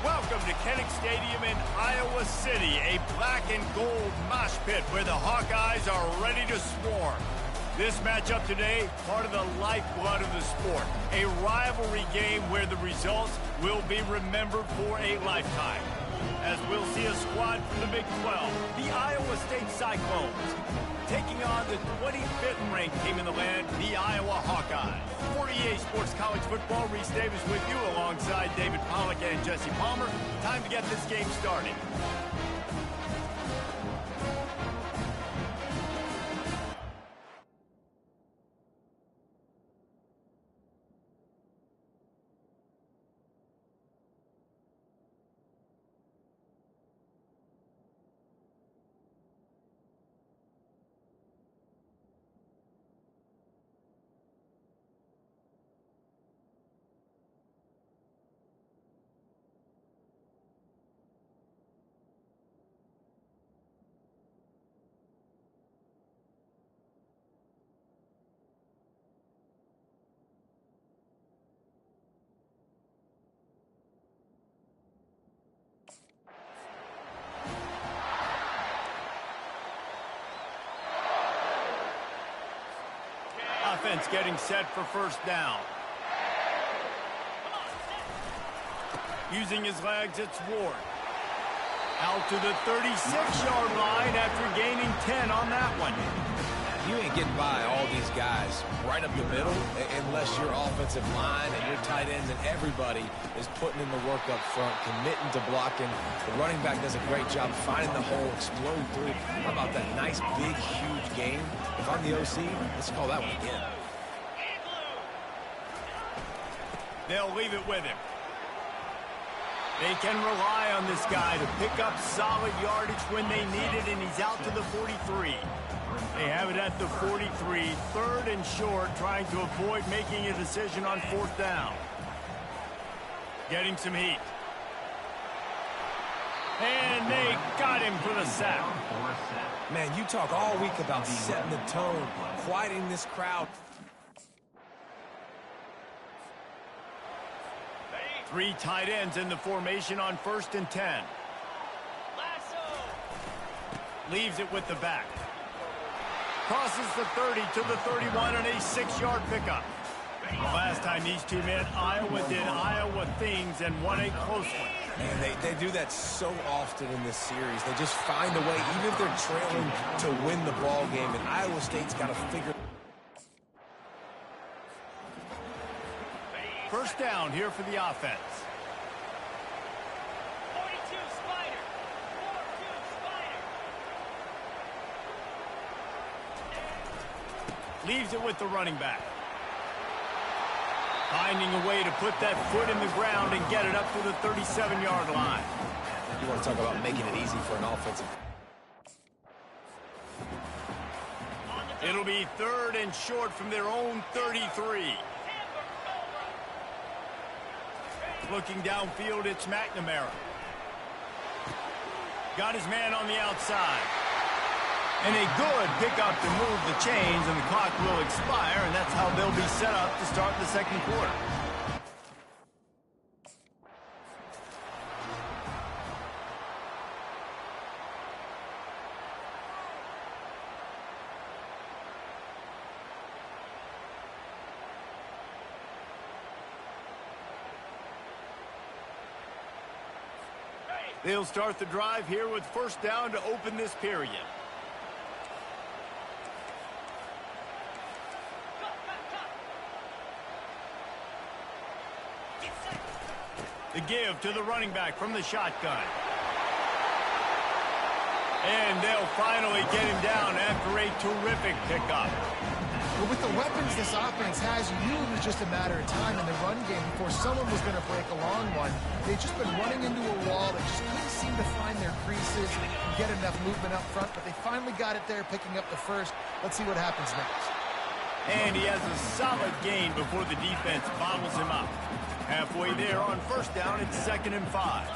Welcome to Kinnick Stadium in Iowa City, a black and gold mosh pit where the Hawkeyes are ready to swarm. This matchup today, part of the lifeblood of the sport, a rivalry game where the results will be remembered for a lifetime. As we'll see a squad from the Big 12, the Iowa State Cyclones, taking on the 25th ranked team in the land, the Iowa Hawkeyes. For EA Sports College Football, Reese Davis with you alongside David Pollack and Jesse Palmer. Time to get this game started. Offense getting set for first down. Using his legs, it's Ward. Out to the 36-yard line after gaining 10 on that one. You ain't getting by all these guys right up the middle unless your offensive line and your tight ends and everybody is putting in the work up front, committing to blocking. The running back does a great job finding the hole, explode through. How about that nice, big, huge game? If I'm the OC, let's call that one again. They'll leave it with him. They can rely on this guy to pick up solid yardage when they need it, and he's out to the 43. They have it at the 43, third and short, trying to avoid making a decision on fourth down. Getting some heat. And they got him for the sack. Man, you talk all week about setting the tone, quieting this crowd. Three tight ends in the formation on 1st and 10. Leaves it with the back. Crosses the 30 to the 31 and a 6-yard pickup. The last time these two met, Iowa did Iowa things and won a close one. And they do that so often in this series. They just find a way, even if they're trailing, to win the ball game. And Iowa State's got to figure. First down here for the offense. 42 Spider. 42 Spider. Leaves it with the running back. Finding a way to put that foot in the ground and get it up to the 37-yard line. You want to talk about making it easy for an offensive. It'll be 3rd and short from their own 33. Looking downfield, it's McNamara. Got his man on the outside. And a good pickup to move the chains, and the clock will expire, and that's how they'll be set up to start the second quarter. They'll start the drive here with first down to open this period. The give to the running back from the shotgun. And they'll finally get him down after a terrific pickup. But with the weapons this offense has, you knew it was just a matter of time in the run game before someone was going to break a long one. They've just been running into a wall. They just couldn't seem to find their creases and get enough movement up front, but they finally got it there, picking up the first. Let's see what happens next. And he has a solid gain before the defense bottles him up. Halfway there on first down, it's 2nd and 5.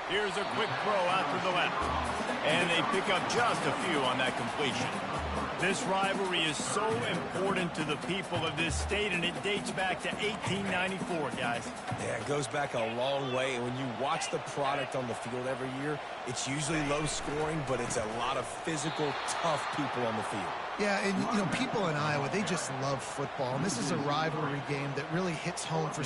Here's a quick throw out to the left. And they pick up just a few on that completion. This rivalry is so important to the people of this state, and it dates back to 1894, guys. Yeah, it goes back a long way. And when you watch the product on the field every year, it's usually low scoring, but it's a lot of physical, tough people on the field. Yeah, and, you know, people in Iowa, they just love football. And this is a rivalry game that really hits home for...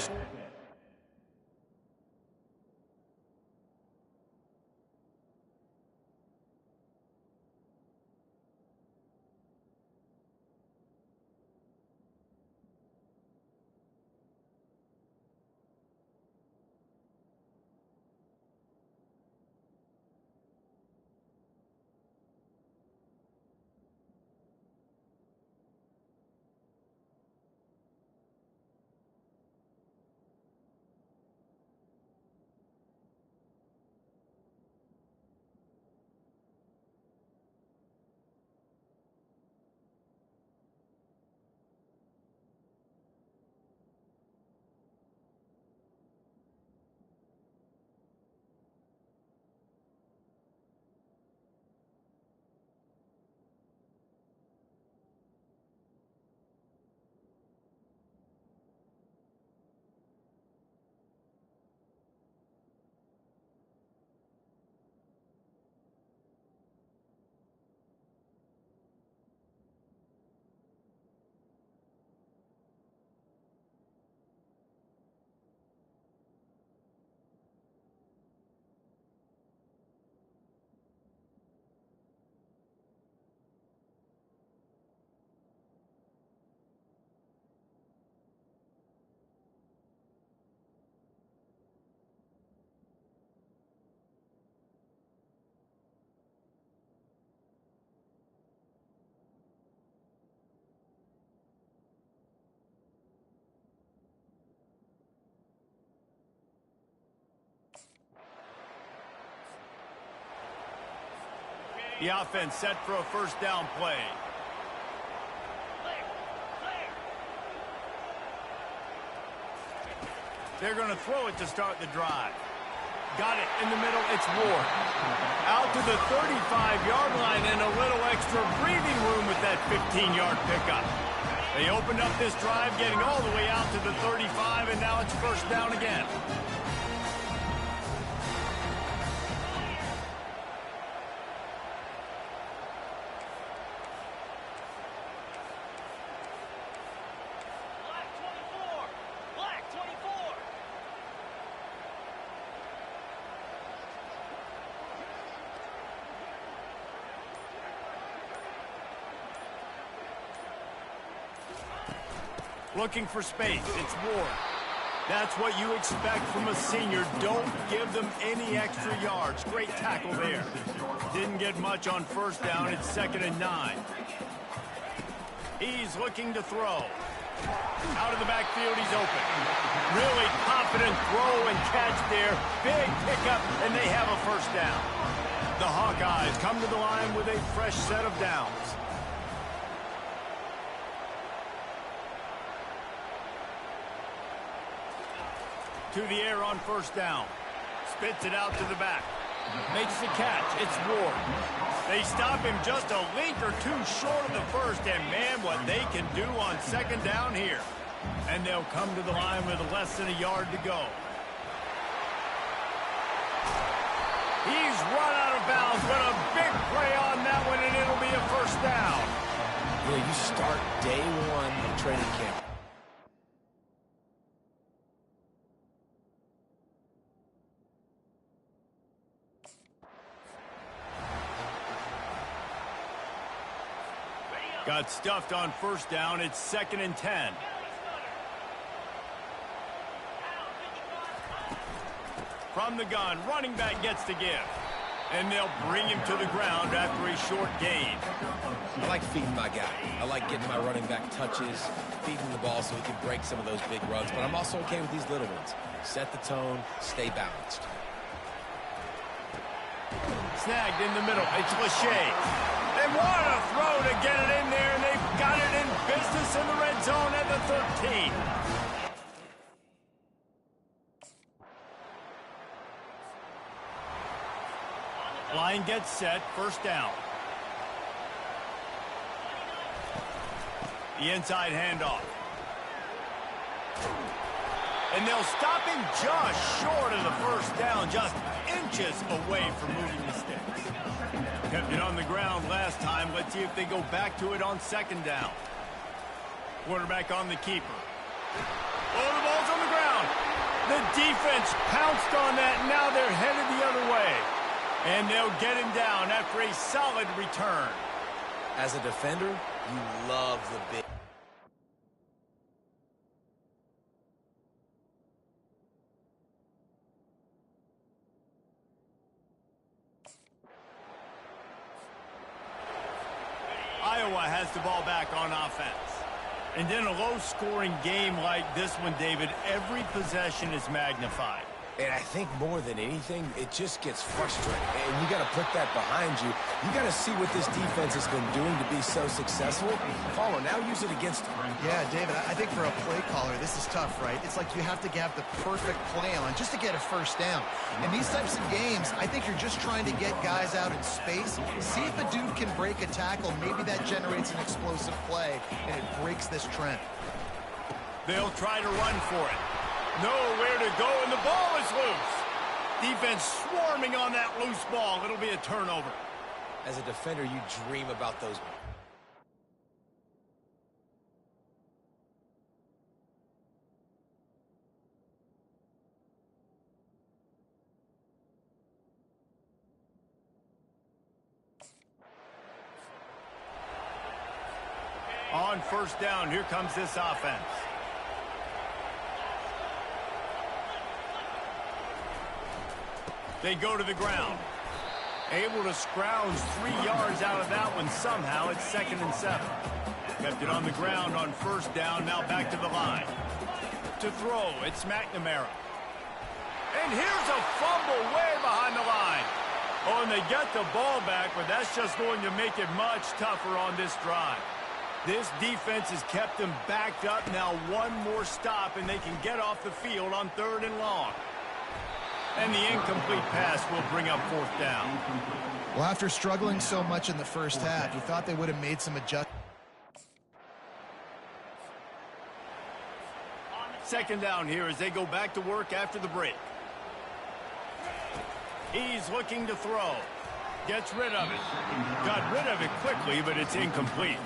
The offense set for a first down play. They're going to throw it to start the drive. Got it in the middle. It's Ward. Out to the 35-yard line and a little extra breathing room with that 15-yard pickup. They opened up this drive getting all the way out to the 35, and now it's first down again. Looking for space. It's Ward. That's what you expect from a senior. Don't give them any extra yards. Great tackle there. Didn't get much on first down. It's 2nd and 9. He's looking to throw. Out of the backfield, he's open. Really confident throw and catch there. Big pickup, and they have a first down. The Hawkeyes come to the line with a fresh set of downs. To the air on first down. Spits it out to the back. Makes the catch. It's Ward. They stop him just a link or two short of the first, and man, what they can do on 2nd down here. And they'll come to the line with less than a yard to go. He's run out of bounds, but a big play on that one, and it'll be a first down. Yeah, you start day one of training camp. Got stuffed on first down. It's 2nd and 10. From the gun, running back gets the give. And they'll bring him to the ground after a short gain. I like feeding my guy. I like getting my running back touches, feeding the ball so he can break some of those big runs. But I'm also okay with these little ones. Set the tone, stay balanced. Snagged in the middle. It's Lachey. They want to throw to get it in there, and they've got it in business in the red zone at the 13. Line gets set, first down. The inside handoff. And they'll stop him just short of the first down, just inches away from moving the sticks. Kept it on the ground last time. Let's see if they go back to it on 2nd down. Quarterback on the keeper. Oh, the ball's on the ground. The defense pounced on that. Now they're headed the other way. And they'll get him down after a solid return. As a defender, you love the big... Iowa has the ball back on offense. And in a low-scoring game like this one, David, every possession is magnified. And I think more than anything, it just gets frustrating. And you got to put that behind you. You got to see what this defense has been doing to be so successful. Follow, now use it against them. Yeah, David, I think for a play caller, this is tough, right? It's like you have to have the perfect plan on just to get a first down. In these types of games, I think you're just trying to get guys out in space. See if a dude can break a tackle. Maybe that generates an explosive play, and it breaks this trend. They'll try to run for it. Nowhere to go, and the ball is loose. Defense swarming on that loose ball. It'll be a turnover. As a defender, you dream about those. On first down, here comes this offense. They go to the ground. Able to scrounge 3 yards out of that one somehow. It's 2nd and 7. Kept it on the ground on first down. Now back to the line. To throw, it's McNamara. And here's a fumble way behind the line. Oh, and they get the ball back, but that's just going to make it much tougher on this drive. This defense has kept them backed up. Now one more stop, and they can get off the field on 3rd and long. And the incomplete pass will bring up 4th down. Well, after struggling so much in the first half, you thought they would have made some adjustments. 2nd down here as they go back to work after the break. He's looking to throw. Gets rid of it. Got rid of it quickly, but it's incomplete.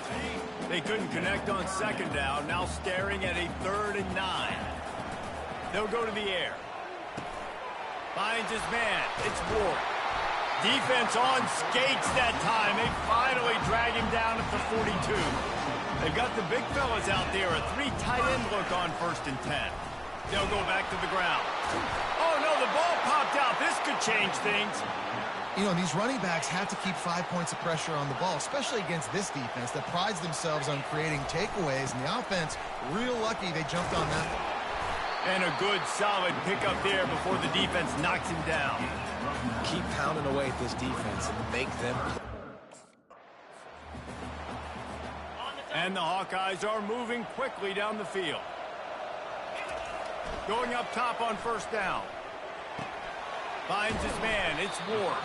They couldn't connect on 2nd down. Now staring at a 3rd and 9. They'll go to the air. Finds his man. It's Ward. Defense on skates that time. They finally drag him down at the 42. They've got the big fellas out there. A 3 tight end look on 1st and 10. They'll go back to the ground. Oh, no, the ball popped out. This could change things. You know, these running backs have to keep 5 points of pressure on the ball, especially against this defense that prides themselves on creating takeaways. And the offense, real lucky they jumped on that. And a good, solid pickup there before the defense knocks him down. Keep pounding away at this defense and make them. And the Hawkeyes are moving quickly down the field. Going up top on 1st down. Finds his man. It's Ward.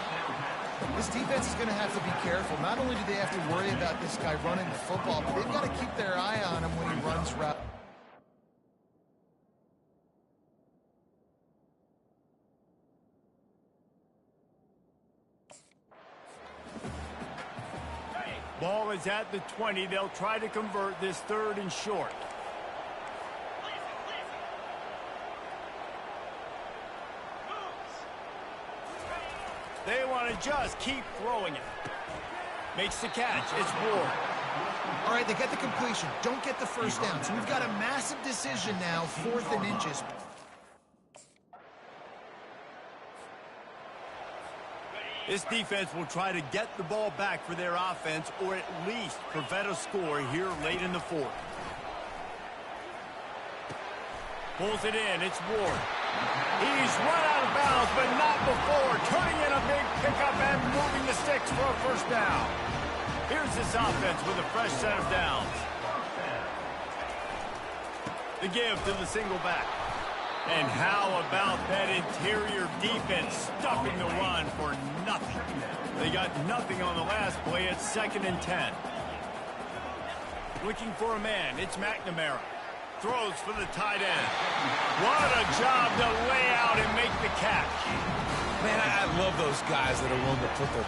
This defense is going to have to be careful. Not only do they have to worry about this guy running the football, but they've got to keep their eye on him when he runs route. Ball is at the 20. They'll try to convert this 3rd and short. They want to just keep throwing it. Makes the catch. It's Ward. All right, they get the completion. Don't get the 1st down. So we've got a massive decision now, 4th and inches. This defense will try to get the ball back for their offense or at least prevent a score here late in the 4th. Pulls it in. It's Ward. He's run out of bounds, but not before. Turning in a big pickup and moving the sticks for a 1st down. Here's this offense with a fresh set of downs. The give to the single back. And how about that interior defense stopping the run for nothing? They got nothing on the last play. It's 2nd and 10. Looking for a man. It's McNamara. Throws for the tight end. What a job to lay out and make the catch. Man, I love those guys that are willing to put their...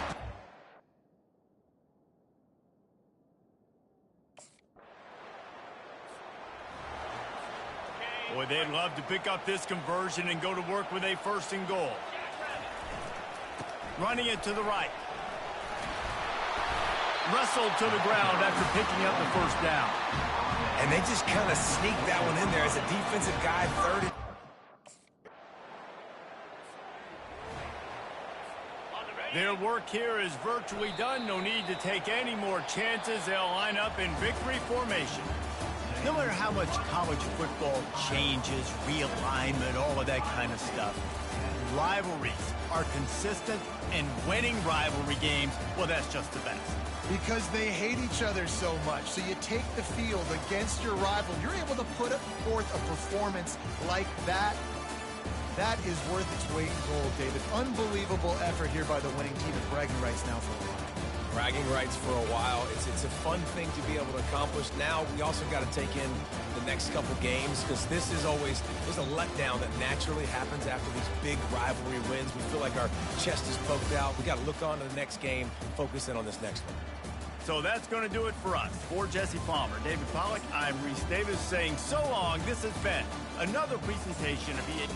Boy, they'd love to pick up this conversion and go to work with a 1st and goal. Running it to the right. Wrestled to the ground after picking up the 1st down. And they just kind of sneak that one in there as a defensive guy, 3rd and... Their work here is virtually done. No need to take any more chances. They'll line up in victory formation. No matter how much college football changes, realignment, all of that kind of stuff, rivalries are consistent, and winning rivalry games, well, that's just the best. Because they hate each other so much. So you take the field against your rival. You're able to put forth a performance like that. That is worth its weight in gold, David. Unbelievable effort here by the winning team, and bragging rights now for a while. Bragging rights for a while. It's a fun thing to be able to accomplish. Now we also got to take in the next couple games, because this is always, there's a letdown that naturally happens after these big rivalry wins. We feel like our chest is poked out. We got to look on to the next game, focus in on this next one. So that's going to do it for us. For Jesse Palmer, David Pollack, I'm Reese Davis saying so long. This has been another presentation of EA.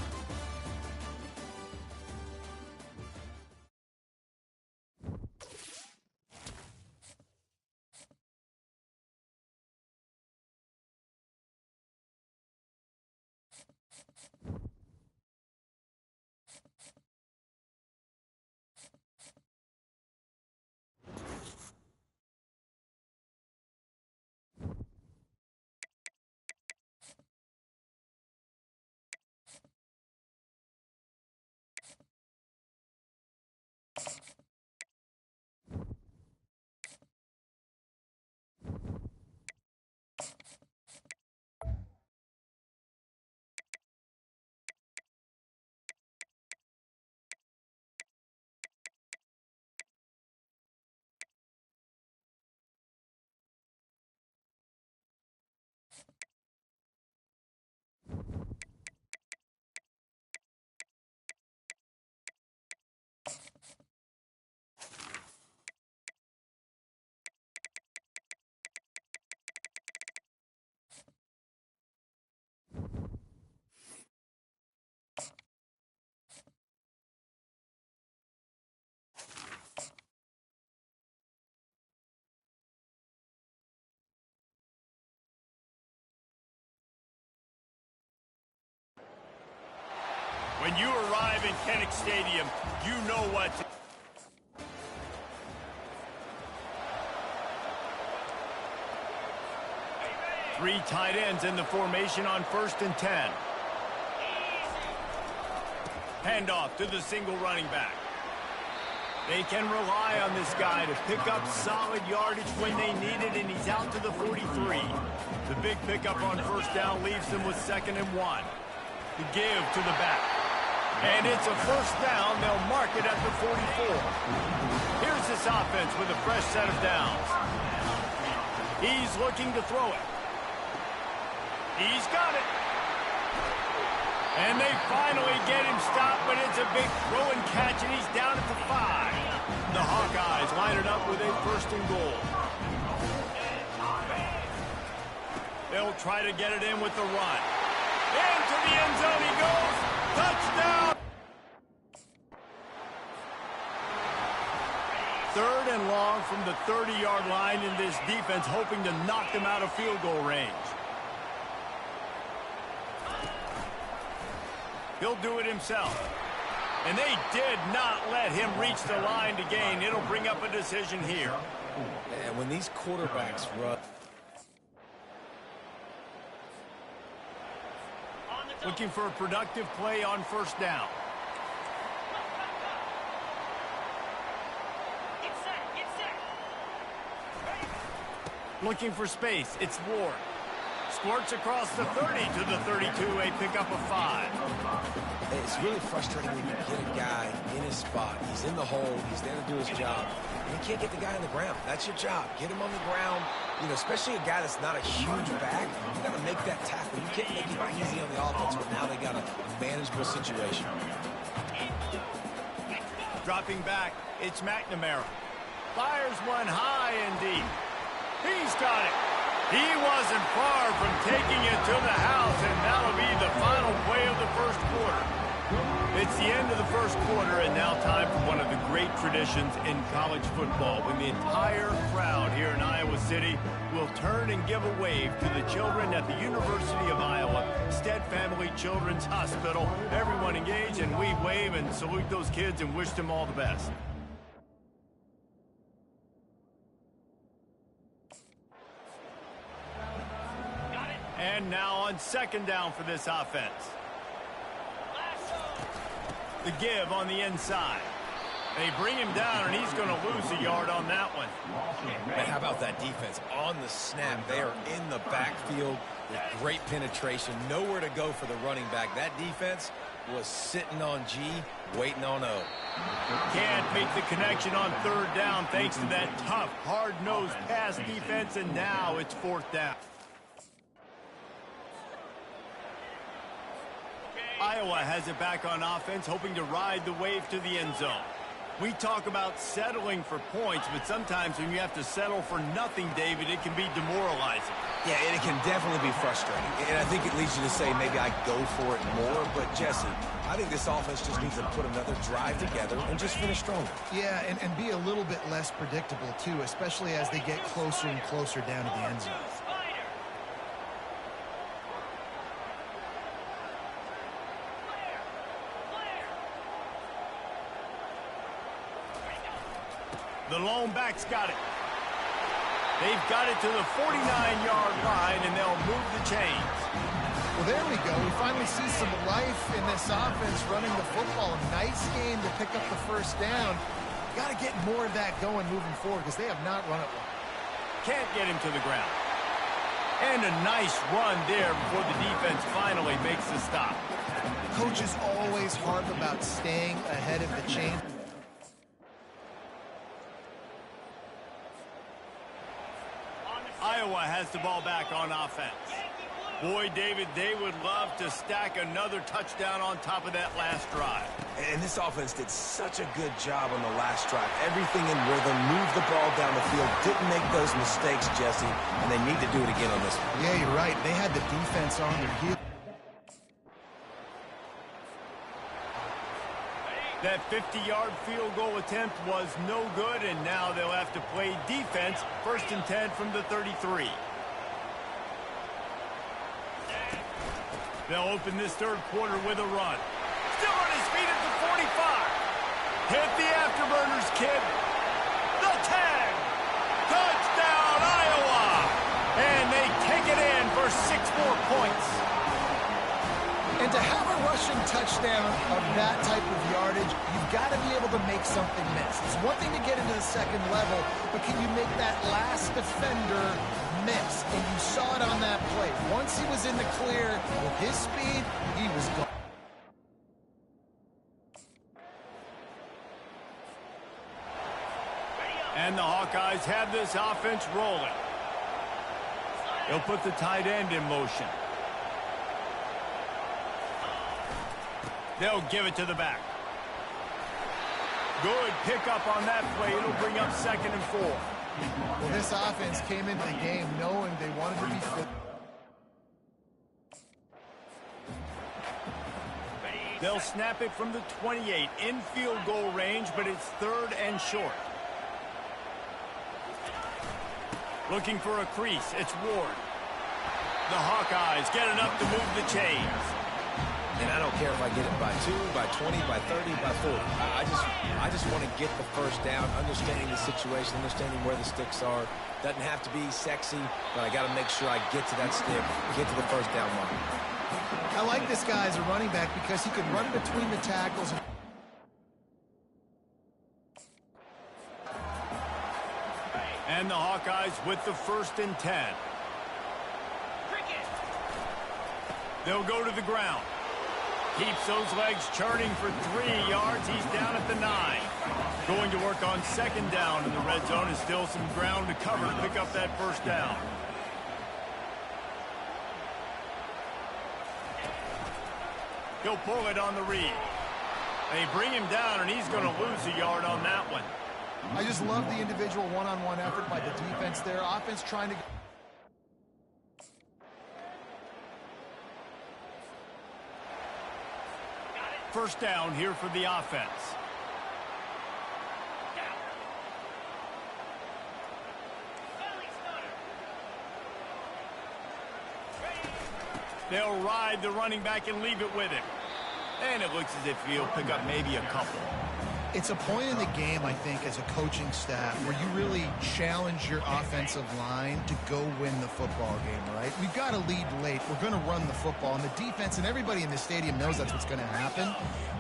When you arrive in Ncaa Stadium, you know what to... Three tight ends in the formation on 1st and 10. Handoff to the single running back. They can rely on this guy to pick up solid yardage when they need it, and he's out to the 43. The big pickup on 1st down leaves them with 2nd and 1. The give to the back. And it's a 1st down. They'll mark it at the 44. Here's this offense with a fresh set of downs. He's looking to throw it. He's got it. And they finally get him stopped, but it's a big throw and catch, and he's down at the 5. The Hawkeyes line it up with a 1st and goal. They'll try to get it in with the run. Into the end zone he goes. Touchdown! 3rd and long from the 30-yard line, in this defense hoping to knock them out of field goal range. He'll do it himself. And they did not let him reach the line to gain. It'll bring up a decision here. And when these quarterbacks run... Looking for a productive play on 1st down. Get set, get set. Looking for space. It's Ward. Squirts across the 30 to the 32, a pickup of 5. It's really frustrating when you get a guy in his spot. He's in the hole. He's there to do his job. And you can't get the guy on the ground. That's your job. Get him on the ground. You know, especially a guy that's not a huge back. You got to make that tackle. You can't make it easy on the offense, but now they got a manageable situation. Dropping back, it's McNamara. Fires one high and deep. He's got it. He wasn't far from taking it to the house, and that'll be the final play of the 1st quarter. It's the end of the 1st quarter, and now time for one of the great traditions in college football, when the entire crowd here in Iowa City will turn and give a wave to the children at the University of Iowa Stead Family Children's Hospital. Everyone engage, and we wave and salute those kids and wish them all the best. And now on 2nd down for this offense. The give on the inside. They bring him down, and he's going to lose a yard on that one. And how about that defense? On the snap, they are in the backfield with great penetration. Nowhere to go for the running back. That defense was sitting on G, waiting on O. Can't make the connection on 3rd down thanks to that tough, hard-nosed pass defense, and now it's 4th down. Iowa has it back on offense, hoping to ride the wave to the end zone. We talk about settling for points, but sometimes when you have to settle for nothing, David, it can be demoralizing. Yeah, and it can definitely be frustrating. And I think it leads you to say maybe I go for it more. But, Jesse, I think this offense just needs to put another drive together and just finish stronger. Yeah, and be a little bit less predictable, too, especially as they get closer and closer down to the end zone. The lone back's got it. They've got it to the 49-yard line, and they'll move the chains. Well, there we go. We finally see some life in this offense running the football. A nice game to pick up the 1st down. Got to get more of that going moving forward because they have not run it well. Can't get him to the ground. And a nice run there before the defense finally makes the stop. Coaches always harp about staying ahead of the chain. Iowa has the ball back on offense. Boy, David, they would love to stack another touchdown on top of that last drive. And this offense did such a good job on the last drive. Everything in rhythm, moved the ball down the field, didn't make those mistakes, Jesse, and they need to do it again on this one. Yeah, you're right. They had the defense on their heels. That 50-yard field goal attempt was no good, and now they'll have to play defense. 1st and 10 from the 33. They'll open this 3rd quarter with a run. Still on his feet at the 45. Hit the afterburners, kid. The 10. Touchdown, Iowa. And they take it in for 6 more points. And to have a rushing touchdown of that type of yardage, you've got to be able to make something miss. It's one thing to get into the second level, but can you make that last defender miss? And you saw it on that play. Once he was in the clear with his speed, he was gone. And the Hawkeyes have this offense rolling. He'll put the tight end in motion. They'll give it to the back. Good pickup on that play. It'll bring up 2nd and 4. Well, this offense came into the game knowing they wanted to be fit. They'll snap it from the 28 in field goal range, but it's 3rd and short. Looking for a crease. It's Ward. The Hawkeyes get enough to move the chains. And I don't care if I get it by 2, by 20, by 30, by 40. I just want to get the first down, understanding the situation, understanding where the sticks are. Doesn't have to be sexy, but I got to make sure I get to that stick, get to the first down line. I like this guy as a running back because he can run between the tackles. And the Hawkeyes with the 1st and 10. They'll go to the ground. Keeps those legs churning for 3 yards. He's down at the 9. Going to work on 2nd down in the red zone. Is still some ground to cover to pick up that 1st down. He'll pull it on the read. They bring him down, and he's going to lose a yard on that one. I just love the individual one-on-one effort by the defense there. Offense trying to... First down here for the offense. They'll ride the running back and leave it with him. And it looks as if he'll pick up maybe a couple. It's a point in the game, I think, as a coaching staff, where you really challenge your offensive line to go win the football game, right? We've got to lead late. We're going to run the football. And the defense and everybody in the stadium knows that's what's going to happen.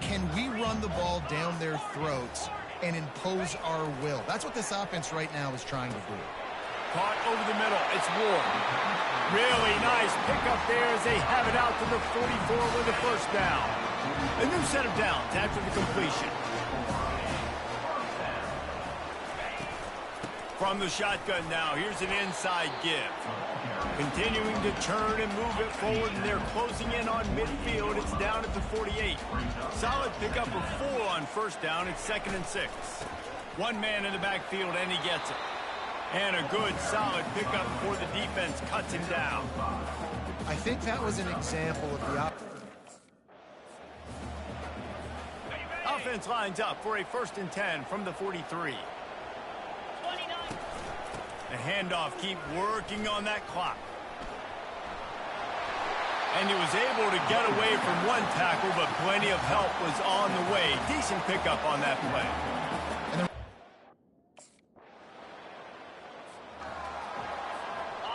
Can we run the ball down their throats and impose our will? That's what this offense right now is trying to do. Caught over the middle. It's Ward. Really nice pickup there as they have it out to the 44 with the 1st down. A new set of downs after the completion. From the shotgun now, here's an inside give. Continuing to churn and move it forward, and they're closing in on midfield. It's down at the 48. Solid pickup of 4 on 1st down. It's 2nd and 6. One man in the backfield, and he gets it. And a good, solid pickup before the defense cuts him down. I think that was an example of the offense lines up for a 1st and 10 from the 43. The handoff, keep working on that clock. And he was able to get away from one tackle, but plenty of help was on the way. Decent pickup on that play.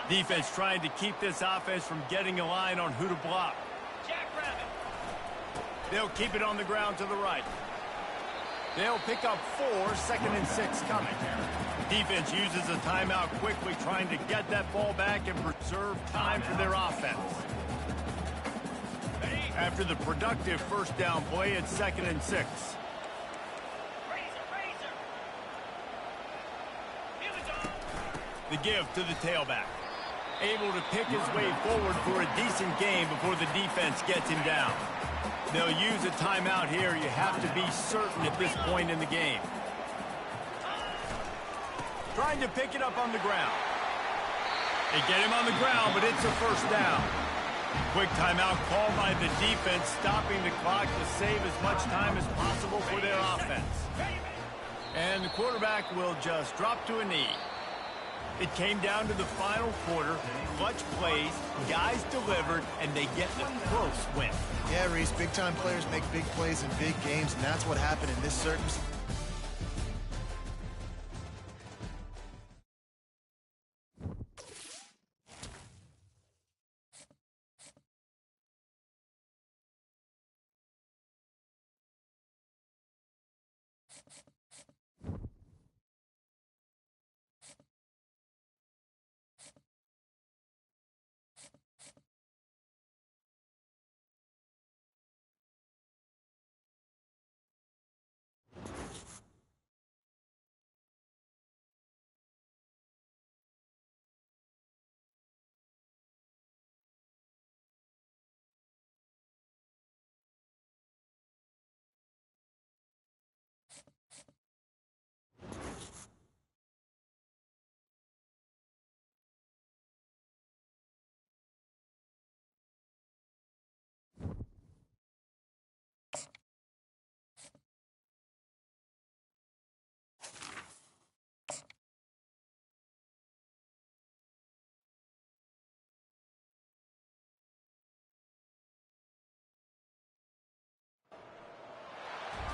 Defense trying to keep this offense from getting a line on who to block. They'll keep it on the ground to the right. They'll pick up 4, 2nd and 6 coming. Defense uses a timeout quickly, trying to get that ball back and preserve time for their offense. After the productive 1st down play, it's 2nd and 6. The give to the tailback. Able to pick his way forward for a decent game before the defense gets him down. They'll use a timeout here. You have to be certain at this point in the game. Trying to pick it up on the ground. They get him on the ground, but it's a 1st down. Quick timeout called by the defense, stopping the clock to save as much time as possible for their offense. And the quarterback will just drop to a knee. It came down to the final quarter, clutch plays, guys delivered, and they get a close win. Yeah, Reese, big-time players make big plays in big games, and that's what happened in this circumstance.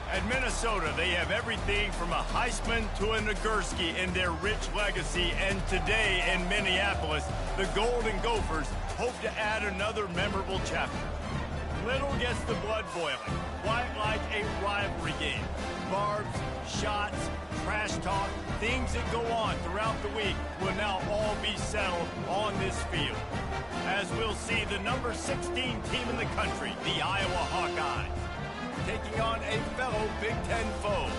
At Minnesota, they have everything from a Heisman to a Nagurski in their rich legacy. And today in Minneapolis, the Golden Gophers hope to add another memorable chapter. Little gets the blood boiling, quite like a rivalry game. Barbs, shots, trash talk, things that go on throughout the week will now all be settled on this field. As we'll see the number 16 team in the country, the Iowa Hawkeyes, taking on a fellow Big Ten foe.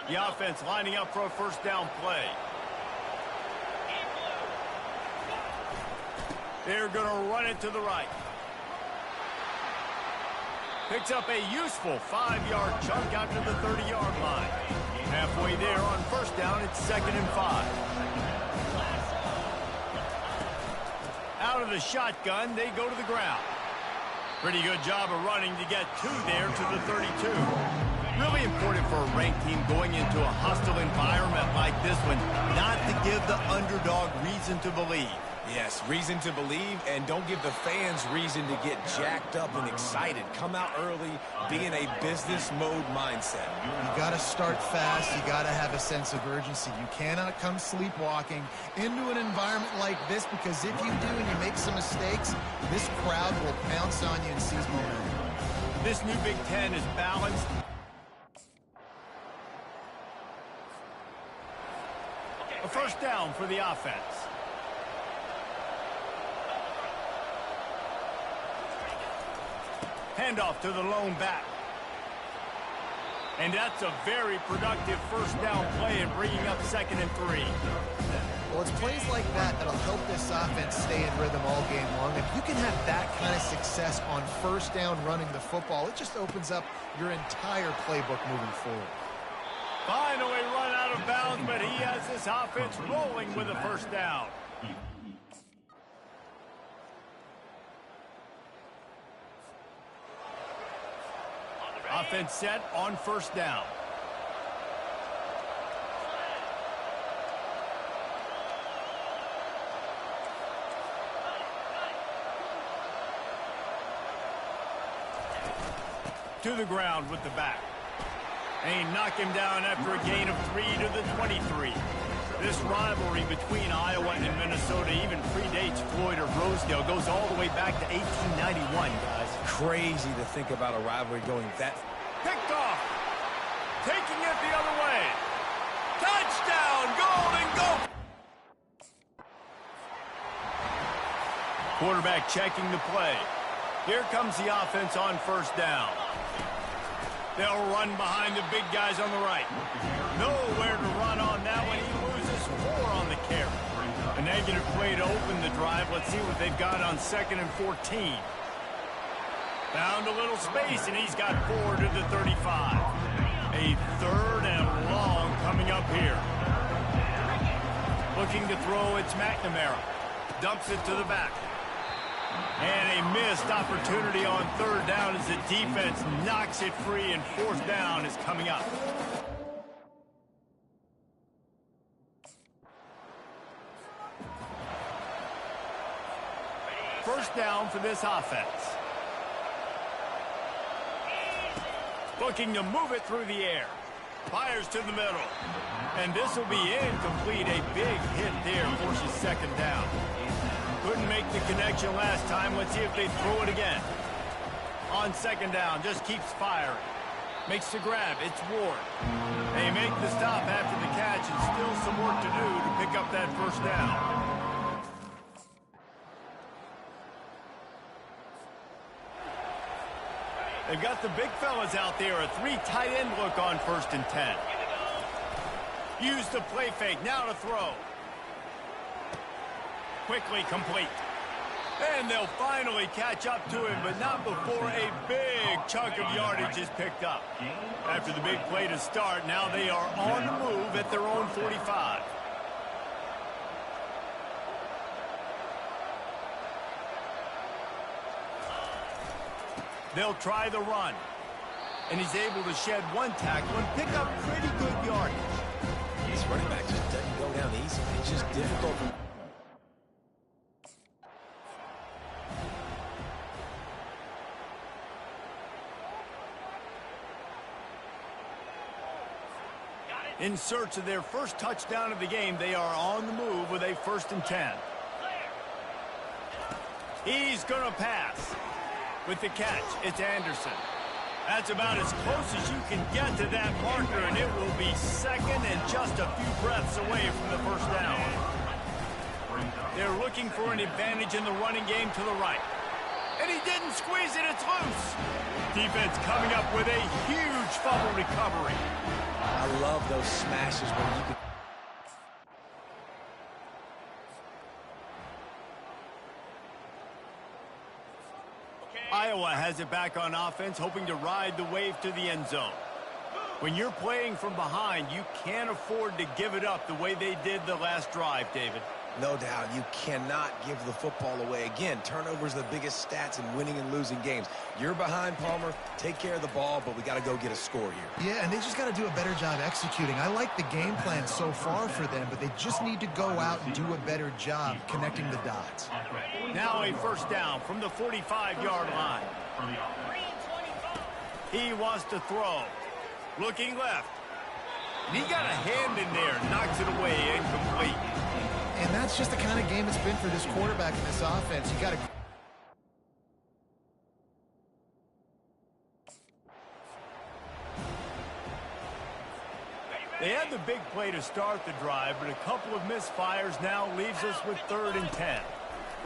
The offense lining up for a first down play. They're going to run it to the right. Picks up a useful 5-yard chunk out to the 30-yard line. Halfway there on first down, it's 2nd and 5. Out of the shotgun, they go to the ground. Pretty good job of running to get 2 there to the 32. Really important for a ranked team going into a hostile environment like this one, not to give the underdog reason to believe. Yes, reason to believe, and don't give the fans reason to get jacked up and excited. Come out early, be in a business mode mindset. You got to start fast. You got to have a sense of urgency. You cannot come sleepwalking into an environment like this, because if you do and you make some mistakes, this crowd will pounce on you and seize momentum. This new Big Ten is balanced. A first down for the offense. Handoff to the lone back. And that's a very productive first down play and bringing up 2nd and 3. Well, it's plays like that that'll help this offense stay in rhythm all game long. If you can have that kind of success on first down running the football, it just opens up your entire playbook moving forward. Finally run out of bounds, but he has this offense rolling with a first down. Offense set on first down. To the ground with the back. And he knocked him down after a gain of 3 to the 23. This rivalry between Iowa and Minnesota even predates Floyd or Rosedale. Goes all the way back to 1891, guys. Crazy to think about a rivalry going that. Picked off. Taking it the other way. Touchdown, Golden Gophers. Quarterback checking the play. Here comes the offense on first down. They'll run behind the big guys on the right. Nowhere to run on that one. He loses 4 on the carry. A negative play to open the drive. Let's see what they've got on 2nd and 14. Found a little space, and he's got 4 to the 35. A 3rd and long coming up here. Looking to throw, it's McNamara. Dumps it to the back. And a missed opportunity on third down as the defense knocks it free, and fourth down is coming up. First down for this offense. Looking to move it through the air. Fires to the middle. And this will be incomplete. A big hit there forces second down. Couldn't make the connection last time. Let's see if they throw it again. On second down, just keeps firing. Makes the grab. It's Ward. They make the stop after the catch, and still some work to do to pick up that first down. They've got the big fellas out there. A three tight end look on 1st and 10. Use the play fake. Now to throw. Quickly complete. And they'll finally catch up to him, but not before a big chunk of yardage is picked up. After the big play to start, now they are on the move at their own 45. They'll try the run. And he's able to shed one tackle and pick up pretty good yardage. This running back just doesn't go down easy. It's just difficult. In search of their first touchdown of the game, they are on the move with a 1st and 10. He's going to pass. With the catch, it's Anderson. That's about as close as you can get to that marker, and it will be second and just a few breaths away from the first down. They're looking for an advantage in the running game to the right. And he didn't squeeze it, it's loose. Defense coming up with a huge fumble recovery. I love those smashes where you can... Iowa has it back on offense, hoping to ride the wave to the end zone. When you're playing from behind, you can't afford to give it up the way they did the last drive, David. No doubt, you cannot give the football away. Again, turnovers are the biggest stats in winning and losing games. You're behind, Palmer. Take care of the ball, but we got to go get a score here. Yeah, and they just got to do a better job executing. I like the game plan so far for them, but they just need to go out and do a better job connecting the dots. Now a first down from the 45-yard line. He wants to throw. Looking left. And he got a hand in there, knocks it away, incomplete. And that's just the kind of game it's been for this quarterback in this offense. You got to... They had the big play to start the drive, but a couple of misfires now leaves us with 3rd and 10.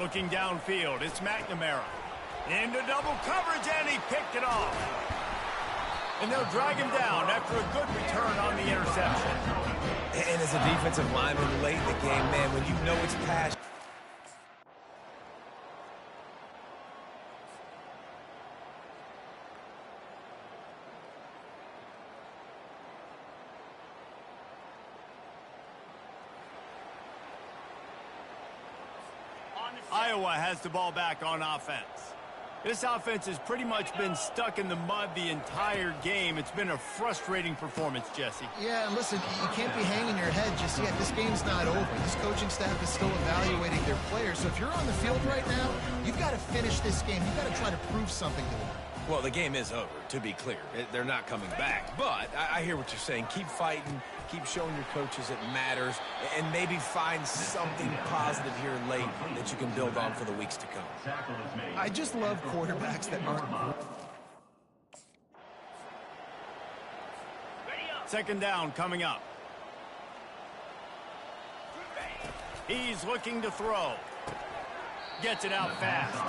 Looking downfield, it's McNamara. Into double coverage, and he picked it off. And they'll drag him down after a good return on the interception. And as a defensive lineman late in the game, man, when you know it's past... Iowa has the ball back on offense. This offense has pretty much been stuck in the mud the entire game. It's been a frustrating performance, Jesse. Yeah, and listen, you can't be hanging your head just yet. This game's not over. This coaching staff is still evaluating their players. So if you're on the field right now, you've got to finish this game. You've got to try to prove something to them. Well, the game is over, to be clear. They're not coming back. But I hear what you're saying. Keep fighting. Keep showing your coaches it matters. And maybe find something positive here late that you can build on for the weeks to come. I just love quarterbacks that aren't... Second down coming up. He's looking to throw. Gets it out fast.